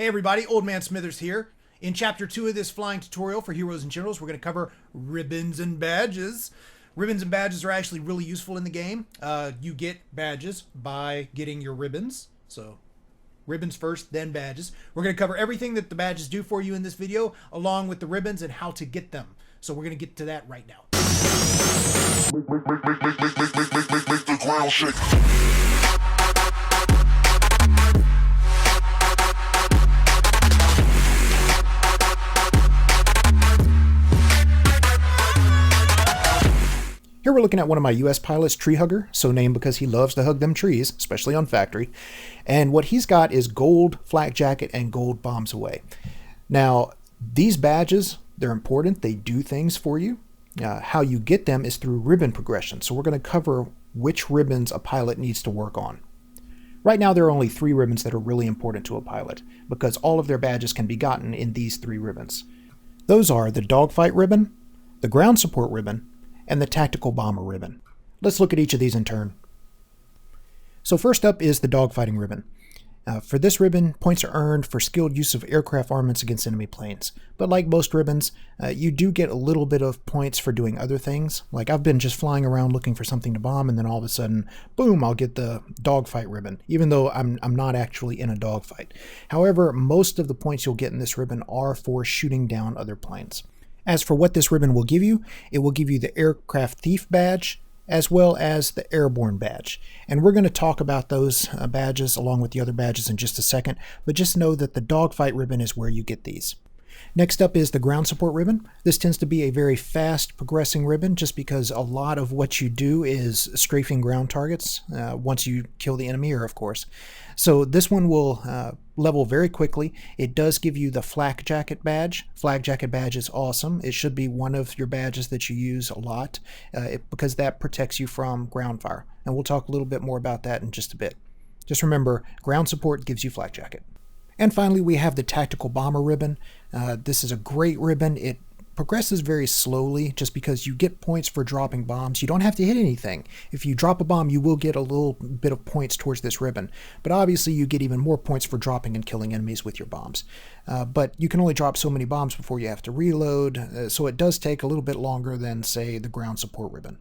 Hey everybody, Old Man Smithers here. In chapter 2 of this flying tutorial for Heroes and Generals, we're going to cover ribbons and badges. Ribbons and badges are actually really useful in the game. You get badges by getting your ribbons. So ribbons first, then badges. We're going to cover everything that the badges do for you in this video, along with the ribbons and how to get them. So we're going to get to that right now. Make the ground shake. Here we're looking at one of my US pilots, Tree Hugger, so named because he loves to hug them trees, especially on factory. And what he's got is gold flak jacket and gold bombs away. Now, these badges, they're important. They do things for you. How you get them is through ribbon progression. So we're going to cover which ribbons a pilot needs to work on. Right now, there are only 3 ribbons that are really important to a pilot because all of their badges can be gotten in these 3 ribbons. Those are the dogfight ribbon, the ground support ribbon, and the tactical bomber ribbon. Let's look at each of these in turn. So first up is the dogfighting ribbon. For this ribbon, points are earned for skilled use of aircraft armaments against enemy planes. But like most ribbons, you do get a little bit of points for doing other things. Like I've been just flying around looking for something to bomb, and then all of a sudden, boom, I'll get the dogfight ribbon, even though I'm not actually in a dogfight. However, most of the points you'll get in this ribbon are for shooting down other planes. As for what this ribbon will give you, it will give you the Aircraft Thief badge, as well as the Airborne badge. And we're going to talk about those badges along with the other badges in just a second, but just know that the dogfight ribbon is where you get these. Next up is the ground support ribbon. This tends to be a very fast progressing ribbon just because a lot of what you do is strafing ground targets once you kill the enemy, of course. So this one will level very quickly. It does give you the flak jacket badge. Flak jacket badge is awesome. It should be one of your badges that you use a lot because that protects you from ground fire. And we'll talk a little bit more about that in just a bit. Just remember, ground support gives you flak jacket. And finally, we have the tactical bomber ribbon. This is a great ribbon. It progresses very slowly just because you get points for dropping bombs. You don't have to hit anything. If you drop a bomb, you will get a little bit of points towards this ribbon. But obviously, you get even more points for dropping and killing enemies with your bombs. But you can only drop so many bombs before you have to reload, so it does take a little bit longer than, say, the ground support ribbon.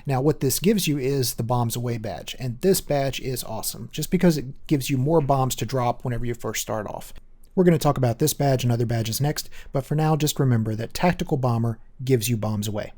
Now, what this gives you is the bombs away badge, and this badge is awesome just because it gives you more bombs to drop whenever you first start off. We're going to talk about this badge and other badges next, but for now, just remember that Tactical Bomber gives you bombs away.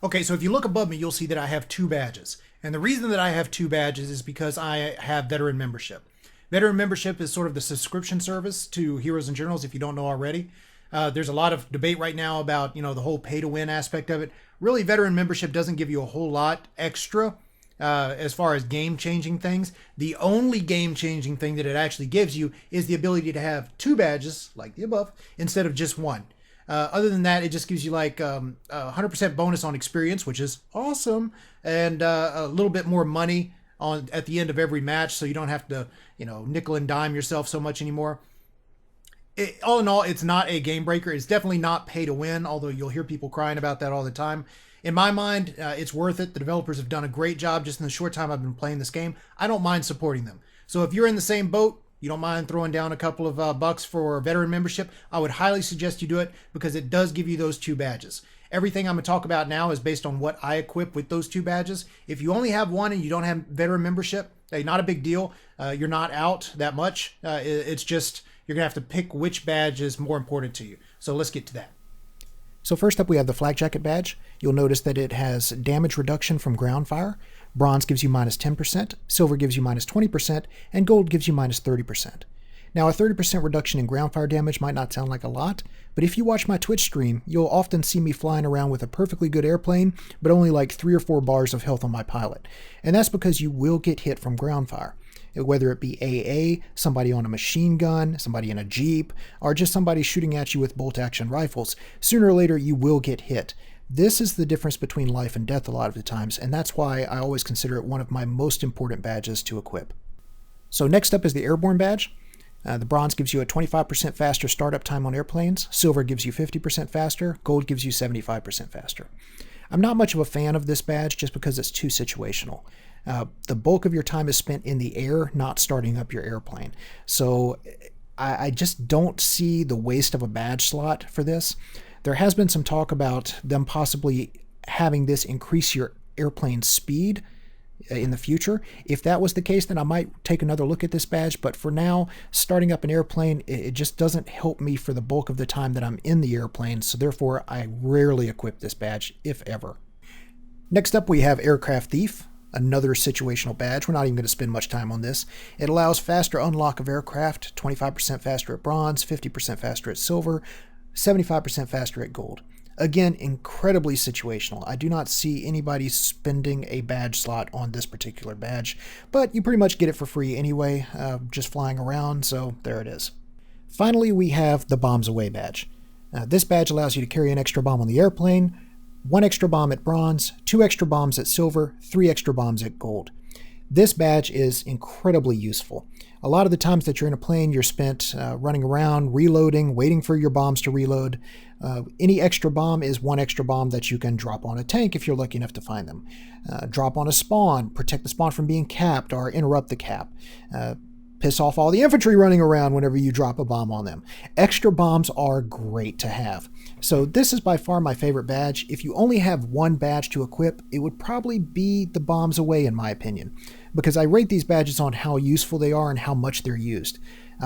Okay, so if you look above me, you'll see that I have 2 badges. And the reason that I have 2 badges is because I have veteran membership. Veteran membership is sort of the subscription service to Heroes and Generals, if you don't know already. There's a lot of debate right now about, the whole pay-to-win aspect of it. Really, veteran membership doesn't give you a whole lot extra as far as game-changing things. The only game-changing thing that it actually gives you is the ability to have 2 badges, like the above, instead of just 1. Other than that, it just gives you like 100% bonus on experience, which is awesome, and a little bit more money at the end of every match, so you don't have to, nickel and dime yourself so much anymore. All in all, it's not a game breaker. It's definitely not pay to win, although you'll hear people crying about that all the time. In my mind, it's worth it. The developers have done a great job just in the short time I've been playing this game. I don't mind supporting them. So if you're in the same boat, you don't mind throwing down a couple of bucks for veteran membership, I would highly suggest you do it because it does give you those 2 badges. Everything I'm going to talk about now is based on what I equip with those 2 badges. If you only have 1 and you don't have veteran membership, hey, not a big deal. You're not out that much. It's just you're going to have to pick which badge is more important to you. So let's get to that. So first up, we have the flak jacket badge. You'll notice that it has damage reduction from ground fire. Bronze gives you minus 10%, silver gives you minus 20%, and gold gives you minus 30%. Now, a 30% reduction in ground fire damage might not sound like a lot, but if you watch my Twitch stream, you'll often see me flying around with a perfectly good airplane, but only like 3 or 4 bars of health on my pilot. And that's because you will get hit from ground fire. Whether it be AA, somebody on a machine gun, somebody in a Jeep, or just somebody shooting at you with bolt-action rifles, sooner or later you will get hit. This is the difference between life and death a lot of the times, and that's why I always consider it one of my most important badges to equip. So next up is the Airborne badge. The bronze gives you a 25% faster startup time on airplanes, silver gives you 50% faster, gold gives you 75% faster. I'm not much of a fan of this badge just because it's too situational. The bulk of your time is spent in the air, not starting up your airplane. So I just don't see the waste of a badge slot for this. There has been some talk about them possibly having this increase your airplane speed in the future. If that was the case, then I might take another look at this badge. But for now, starting up an airplane, it just doesn't help me for the bulk of the time that I'm in the airplane. So therefore, I rarely equip this badge, if ever. Next up, we have Aircraft Thief, another situational badge. We're not even going to spend much time on this. It allows faster unlock of aircraft, 25% faster at bronze, 50% faster at silver, 75% faster at gold. Again, incredibly situational. I do not see anybody spending a badge slot on this particular badge, but you pretty much get it for free anyway, just flying around, so there it is. Finally, we have the Bombs Away badge. This badge allows you to carry an extra bomb on the airplane, 1 extra bomb at bronze, 2 extra bombs at silver, 3 extra bombs at gold. This badge is incredibly useful. A lot of the times that you're in a plane, you're spent running around, reloading, waiting for your bombs to reload. Any extra bomb is 1 extra bomb that you can drop on a tank if you're lucky enough to find them. Drop on a spawn, protect the spawn from being capped or interrupt the cap. Piss off all the infantry running around whenever you drop a bomb on them. Extra bombs are great to have. So this is by far my favorite badge. If you only have one badge to equip, it would probably be the Bombs Away in my opinion, because I rate these badges on how useful they are and how much they're used.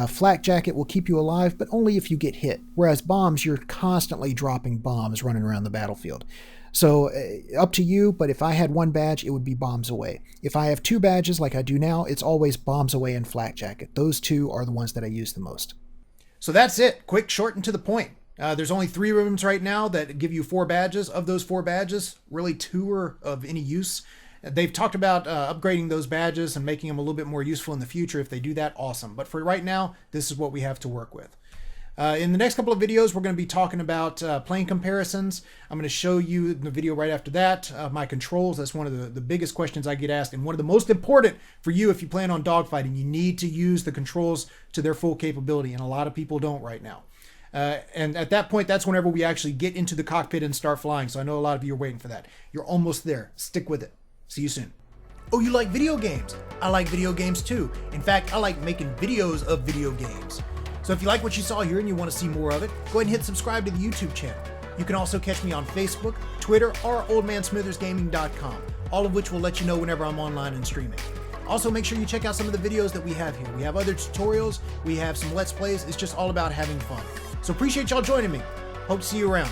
Flak Jacket will keep you alive, but only if you get hit, whereas bombs, you're constantly dropping bombs running around the battlefield. So up to you, but if I had one badge, it would be Bombs Away. If I have 2 badges like I do now, it's always Bombs Away and Flak Jacket. Those 2 are the ones that I use the most. So that's it. Quick, short, and to the point. There's only 3 rooms right now that give you 4 badges. Of those 4 badges, really 2 are of any use. They've talked about upgrading those badges and making them a little bit more useful in the future. If they do that, awesome. But for right now, this is what we have to work with. In the next couple of videos, we're going to be talking about plane comparisons. I'm going to show you in the video right after that my controls. That's one of the biggest questions I get asked, and one of the most important for you if you plan on dogfighting. You need to use the controls to their full capability, and a lot of people don't right now. And at that point, that's whenever we actually get into the cockpit and start flying. So I know a lot of you are waiting for that. You're almost there. Stick with it. See you soon. Oh, you like video games? I like video games too. In fact, I like making videos of video games. So if you like what you saw here and you want to see more of it, go ahead and hit subscribe to the YouTube channel. You can also catch me on Facebook, Twitter, or oldmansmithersgaming.com, all of which will let you know whenever I'm online and streaming. Also, make sure you check out some of the videos that we have here. We have other tutorials, we have some Let's Plays. It's just all about having fun. So appreciate y'all joining me. Hope to see you around.